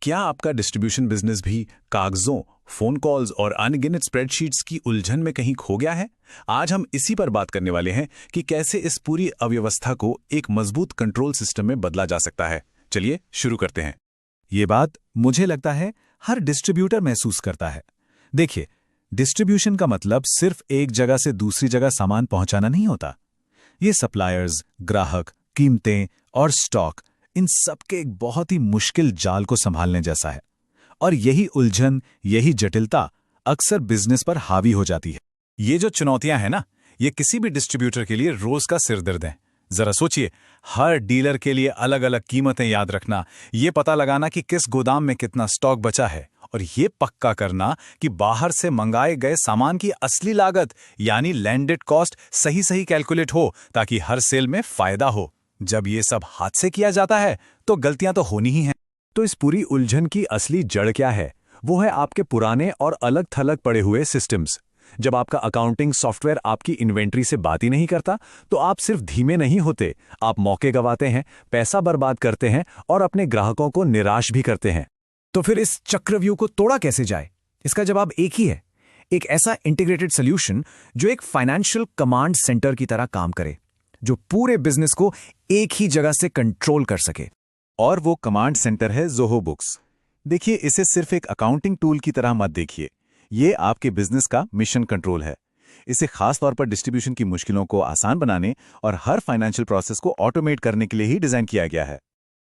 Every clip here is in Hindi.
क्या आपका डिस्ट्रीब्यूशन बिजनेस भी कागजों, फोन कॉल्स और अनगिनत स्प्रेडशीट्स की उलझन में कहीं खो गया है? आज हम इसी पर बात करने वाले हैं कि कैसे इस पूरी अव्यवस्था को एक मजबूत कंट्रोल सिस्टम में बदला जा सकता है। चलिए शुरू करते हैं। ये बात मुझे लगता है हर डिस्ट्रीब्यूटर महसूस करता है। देखिए, डिस्ट्रीब्यूशन का मतलब सिर्फ एक जगह से दूसरी जगह सामान पहुंचाना नहीं होता। ये सप्लायर्स, ग्राहक, कीमतें और स्टॉक, इन सबके एक बहुत ही मुश्किल जाल को संभालने जैसा है। और यही उलझन, यही जटिलता अक्सर बिजनेस पर हावी हो जाती है। ये जो चुनौतियां हैं ना, ये किसी भी डिस्ट्रीब्यूटर के लिए रोज का सिरदर्द है। जरा सोचिए, हर डीलर के लिए अलग अलग कीमतें याद रखना, ये पता लगाना कि किस गोदाम में कितना स्टॉक बचा है, और ये पक्का करना कि बाहर से मंगाए गए सामान की असली लागत यानी लैंडेड कॉस्ट सही सही कैलकुलेट हो, ताकि हर सेल में फायदा हो। जब ये सब हाथ से किया जाता है तो गलतियां तो होनी ही हैं। तो इस पूरी उलझन की असली जड़ क्या है? वो है आपके पुराने और अलग थलग पड़े हुए सिस्टम्स। जब आपका अकाउंटिंग सॉफ्टवेयर आपकी इन्वेंट्री से बात ही नहीं करता, तो आप सिर्फ धीमे नहीं होते, आप मौके गंवाते हैं, पैसा बर्बाद करते हैं और अपने ग्राहकों को निराश भी करते हैं। तो फिर इस चक्रव्यूह को तोड़ा कैसे जाए? इसका जवाब एक ही है, एक ऐसा इंटीग्रेटेड सॉल्यूशन जो एक फाइनेंशियल कमांड सेंटर की तरह काम करे, जो पूरे बिजनेस को एक ही जगह से कंट्रोल कर सके। और वो कमांड सेंटर है ज़ोहो बुक्स। देखिए, इसे सिर्फ एक अकाउंटिंग टूल की तरह मत देखिए, ये आपके बिजनेस का मिशन कंट्रोल है। इसे खास तौर पर डिस्ट्रीब्यूशन की मुश्किलों को आसान बनाने और हर फाइनेंशियल प्रोसेस को ऑटोमेट करने के लिए ही डिजाइन किया गया है।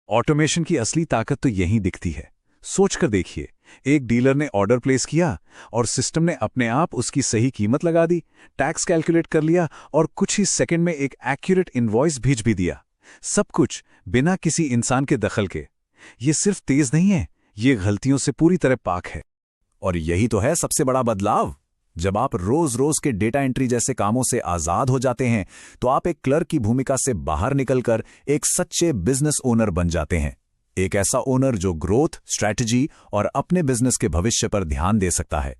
ऑटोमेशन की असली ताकत तो यहीं दिखती है। सोचकर देखिए, एक डीलर ने ऑर्डर प्लेस किया और सिस्टम ने अपने आप उसकी सही कीमत लगा दी, टैक्स कैलकुलेट कर लिया और कुछ ही सेकंड में एक एक्यूरेट इनवॉइस भेज भी दिया। सब कुछ बिना किसी इंसान के दखल के। ये सिर्फ तेज नहीं है, ये गलतियों से पूरी तरह पाक है। और यही तो है सबसे बड़ा बदलाव। जब आप रोज रोज के डेटा एंट्री जैसे कामों से आजाद हो जाते हैं, तो आप एक क्लर्क की भूमिका से बाहर निकलकर एक सच्चे बिजनेस ओनर बन जाते हैं। एक ऐसा ओनर जो ग्रोथ, स्ट्रैटेजी और अपने बिजनेस के भविष्य पर ध्यान दे सकता है।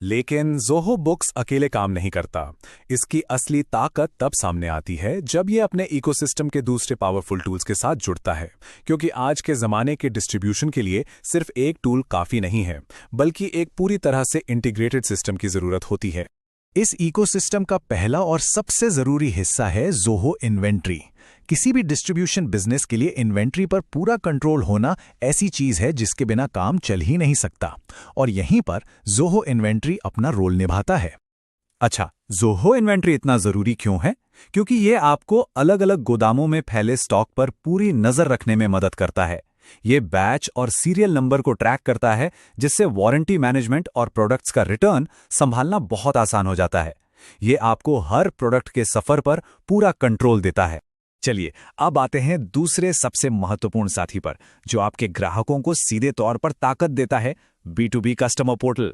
लेकिन ज़ोहो बुक्स अकेले काम नहीं करता। इसकी असली ताकत तब सामने आती है जब ये अपने इकोसिस्टम के दूसरे पावरफुल टूल्स के साथ जुड़ता है, क्योंकि आज के ज़माने के डिस्ट्रीब्यूशन के लिए सिर्फ एक टूल काफ़ी नहीं है, बल्कि एक पूरी तरह से इंटीग्रेटेड सिस्टम की ज़रूरत होती है। इस इकोसिस्टम का पहला और सबसे ज़रूरी हिस्सा है ज़ोहो इन्वेंट्री। किसी भी डिस्ट्रीब्यूशन बिजनेस के लिए इन्वेंट्री पर पूरा कंट्रोल होना ऐसी चीज है जिसके बिना काम चल ही नहीं सकता, और यहीं पर ज़ोहो इन्वेंट्री अपना रोल निभाता है। अच्छा, ज़ोहो इन्वेंट्री इतना जरूरी क्यों है? क्योंकि ये आपको अलग अलग गोदामों में फैले स्टॉक पर पूरी नजर रखने में मदद करता है। ये बैच और सीरियल नंबर को ट्रैक करता है, जिससे वारंटी मैनेजमेंट और प्रोडक्ट्स का रिटर्न संभालना बहुत आसान हो जाता है। ये आपको हर प्रोडक्ट के सफर पर पूरा कंट्रोल देता है। चलिए, अब आते हैं दूसरे सबसे महत्वपूर्ण साथी पर, जो आपके ग्राहकों को सीधे तौर पर ताकत देता है, B2B कस्टमर पोर्टल।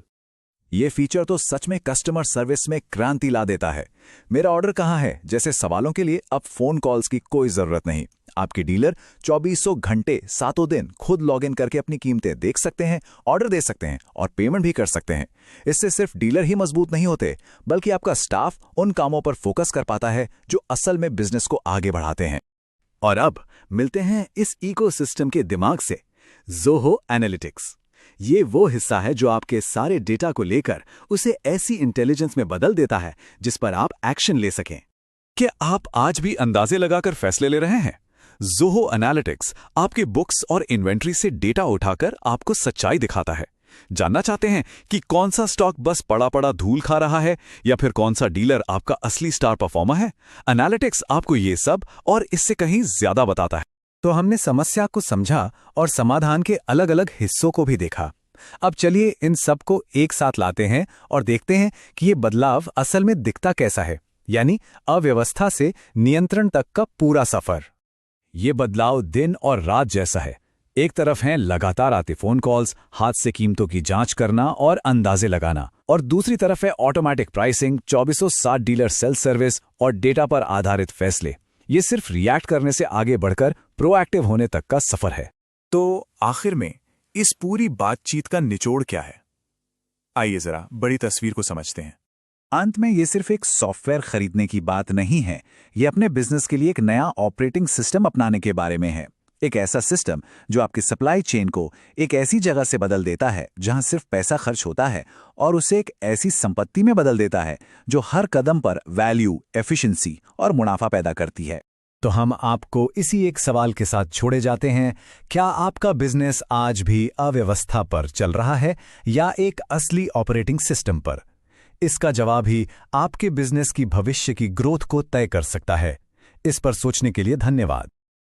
ये फीचर तो सच में कस्टमर सर्विस में क्रांति ला देता है। मेरा ऑर्डर कहाँ है जैसे सवालों के लिए अब फोन कॉल्स की कोई जरूरत नहीं। आपके डीलर 2400 घंटे 7 दिन खुद लॉगिन करके अपनी कीमतें देख सकते हैं, ऑर्डर दे सकते हैं और पेमेंट भी कर सकते हैं। इससे सिर्फ डीलर ही मजबूत नहीं होते, बल्कि आपका स्टाफ उन कामों पर फोकस कर पाता है जो असल में बिजनेस को आगे बढ़ाते हैं। और अब मिलते हैं इस इकोसिस्टम के दिमाग से, ज़ोहो एनालिटिक्स। ये वो हिस्सा है जो आपके सारे डेटा को लेकर उसे ऐसी इंटेलिजेंस में बदल देता है जिस पर आप एक्शन ले सकें। क्या आप आज भी अंदाजे लगाकर फैसले ले रहे हैं? ज़ोहो एनालिटिक्स आपके बुक्स और इन्वेंट्री से डेटा उठाकर आपको सच्चाई दिखाता है। जानना चाहते हैं कि कौन सा स्टॉक बस पड़ा पड़ा धूल खा रहा है या फिर कौन सा डीलर आपका असली स्टार परफॉर्मर है? एनालिटिक्स आपको ये सब और इससे कहीं ज्यादा बताता है। तो हमने समस्या को समझा और समाधान के अलग अलग हिस्सों को भी देखा। अब चलिए इन सब को एक साथ लाते हैं और देखते हैं कि ये बदलाव असल में दिखता कैसा है, यानी अव्यवस्था से नियंत्रण तक का पूरा सफर। ये बदलाव दिन और रात जैसा है। एक तरफ हैं लगातार आते फोन कॉल्स, हाथ से कीमतों की जांच करना और अंदाजे लगाना, और दूसरी तरफ है automatic pricing, 24/7 dealer self service और डेटा पर आधारित फैसले। ये सिर्फ रिएक्ट करने से आगे बढ़कर प्रोएक्टिव होने तक का सफर है। तो आखिर में इस पूरी बातचीत का निचोड़ क्या है? आइए जरा बड़ी तस्वीर को समझते हैं। अंत में ये सिर्फ एक सॉफ्टवेयर खरीदने की बात नहीं है, ये अपने बिजनेस के लिए एक नया ऑपरेटिंग सिस्टम अपनाने के बारे में है। एक ऐसा सिस्टम जो आपकी सप्लाई चेन को एक ऐसी जगह से बदल देता है जहां सिर्फ पैसा खर्च होता है और उसे एक ऐसी संपत्ति में बदल देता है जो हर कदम पर वैल्यू, एफिशिएंसी और मुनाफा पैदा करती है। तो हम आपको इसी एक सवाल के साथ छोड़े जाते हैं, क्या आपका बिजनेस आज भी अव्यवस्था पर चल रहा है या एक असली ऑपरेटिंग सिस्टम पर? इसका जवाब ही आपके बिजनेस की भविष्य की ग्रोथ को तय कर सकता है। इस पर सोचने के लिए धन्यवाद।